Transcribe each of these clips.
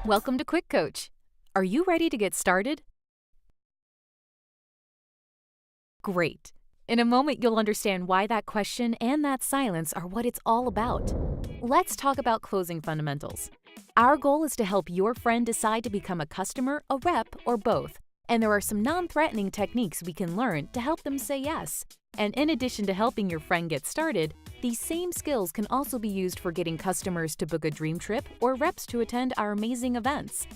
Welcome to QuickCoach. Are you ready to get started? Great. In a moment, you'll understand why that question and that silence are what it's all about. Let's talk about closing fundamentals. Our goal is to help your friend decide to become a customer, a rep, or both. And there are some non-threatening techniques we can learn to help them say yes. And in addition to helping your friend get started, these same skills can also be used for getting customers to book a dream trip or reps to attend our amazing events.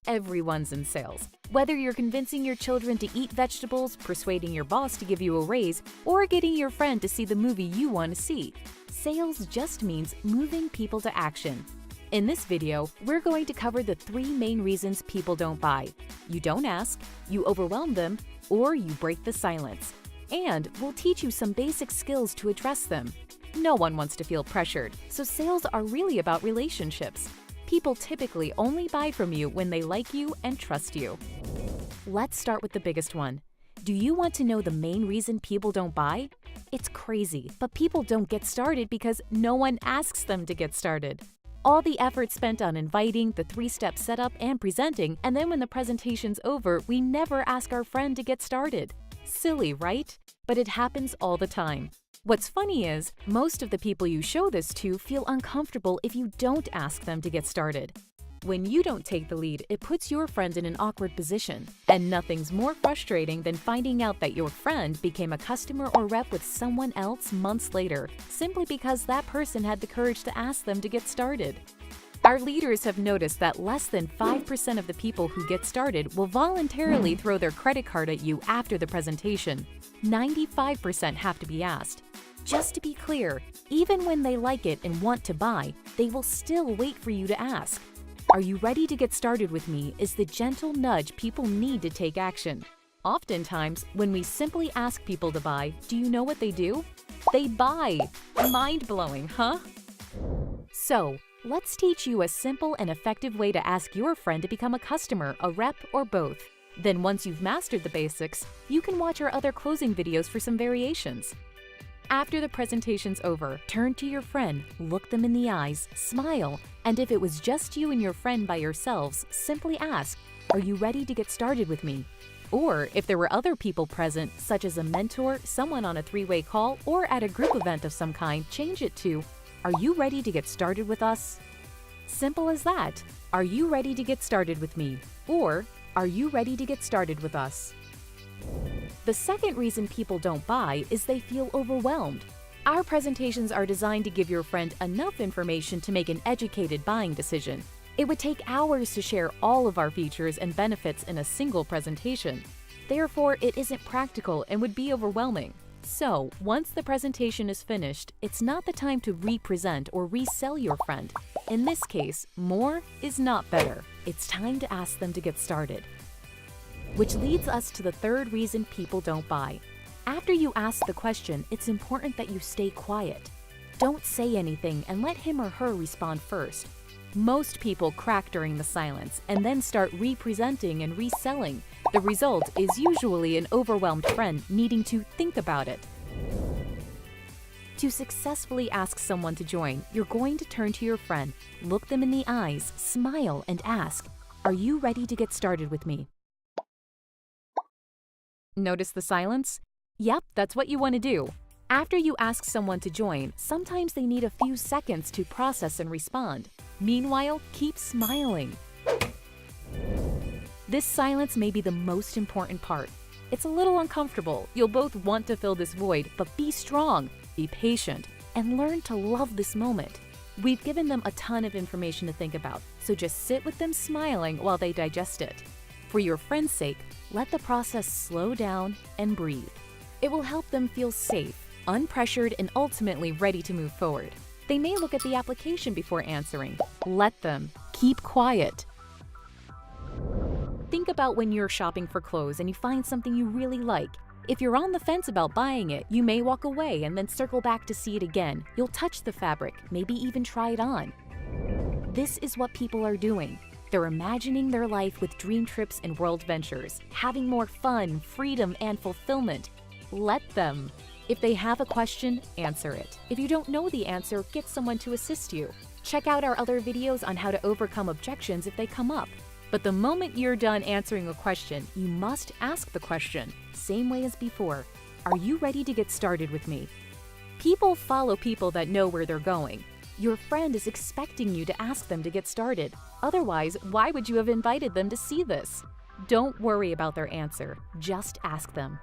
Everyone's in sales. Whether you're convincing your children to eat vegetables, persuading your boss to give you a raise, or getting your friend to see the movie you want to see, sales just means moving people to action. In this video, we're going to cover the 3 main reasons people don't buy. You don't ask, you overwhelm them, or you break the silence. And we'll teach you some basic skills to address them. No one wants to feel pressured, so sales are really about relationships. People typically only buy from you when they like you and trust you. Let's start with the biggest one. Do you want to know the main reason people don't buy? It's crazy, but people don't get started because no one asks them to get started. All the effort spent on inviting, the 3-step setup, and presenting, and then when the presentation's over, we never ask our friend to get started. Silly, right? But it happens all the time. What's funny is, most of the people you show this to feel uncomfortable if you don't ask them to get started. When you don't take the lead, it puts your friend in an awkward position. And nothing's more frustrating than finding out that your friend became a customer or rep with someone else months later, simply because that person had the courage to ask them to get started. Our leaders have noticed that less than 5% of the people who get started will voluntarily throw their credit card at you after the presentation. 95% have to be asked. Just to be clear, even when they like it and want to buy, they will still wait for you to ask. Are you ready to get started with me is the gentle nudge people need to take action. Oftentimes, when we simply ask people to buy, do you know what they do? They buy! Mind-blowing, huh? So, let's teach you a simple and effective way to ask your friend to become a customer, a rep, or both. Then once you've mastered the basics, you can watch our other closing videos for some variations. After the presentation's over, turn to your friend, look them in the eyes, smile, and if it was just you and your friend by yourselves, simply ask, "Are you ready to get started with me?" Or if there were other people present, such as a mentor, someone on a 3-way call, or at a group event of some kind, change it to, "Are you ready to get started with us?" Simple as that. Are you ready to get started with me? Or, are you ready to get started with us? The second reason people don't buy is they feel overwhelmed. Our presentations are designed to give your friend enough information to make an educated buying decision. It would take hours to share all of our features and benefits in a single presentation. Therefore, it isn't practical and would be overwhelming. So, once the presentation is finished, it's not the time to re-present or resell your friend. In this case, more is not better. It's time to ask them to get started. Which leads us to the third reason people don't buy. After you ask the question, it's important that you stay quiet. Don't say anything and let him or her respond first. Most people crack during the silence and then start re-presenting and reselling. The result is usually an overwhelmed friend needing to think about it. To successfully ask someone to join, you're going to turn to your friend, look them in the eyes, smile, and ask, "Are you ready to get started with me?" Notice the silence? Yep, that's what you want to do. After you ask someone to join, sometimes they need a few seconds to process and respond. Meanwhile, keep smiling. This silence may be the most important part. It's a little uncomfortable. You'll both want to fill this void, but be strong, be patient, and learn to love this moment. We've given them a ton of information to think about, so just sit with them smiling while they digest it. For your friend's sake, let the process slow down and breathe. It will help them feel safe, unpressured, and ultimately ready to move forward. They may look at the application before answering. Let them. Keep quiet. Think about when you're shopping for clothes and you find something you really like. If you're on the fence about buying it, you may walk away and then circle back to see it again. You'll touch the fabric, maybe even try it on. This is what people are doing. They're imagining their life with dream trips and world ventures, having more fun, freedom, and fulfillment. Let them. If they have a question, answer it. If you don't know the answer, get someone to assist you. Check out our other videos on how to overcome objections if they come up. But the moment you're done answering a question, you must ask the question, same way as before. Are you ready to get started with me? People follow people that know where they're going. Your friend is expecting you to ask them to get started. Otherwise, why would you have invited them to see this? Don't worry about their answer, just ask them.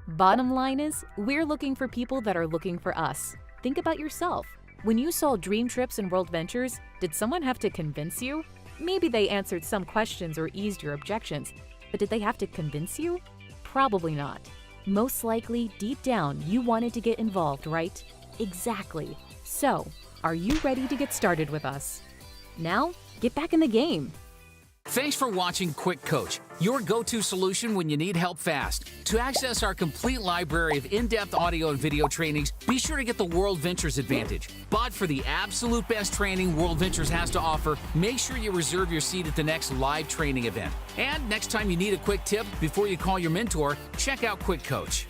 Bottom line is, we're looking for people that are looking for us. Think about yourself. When you saw Dream Trips and World Ventures, did someone have to convince you? Maybe they answered some questions or eased your objections, but did they have to convince you? Probably not. Most likely, deep down, you wanted to get involved, right? Exactly. So, are you ready to get started with us? Now, get back in the game. Thanks for watching QuickCoach, your go-to solution when you need help fast. To access our complete library of in-depth audio and video trainings, be sure to get the World Ventures Advantage. But for the absolute best training World Ventures has to offer, make sure you reserve your seat at the next live training event. And next time you need a quick tip before you call your mentor, check out QuickCoach.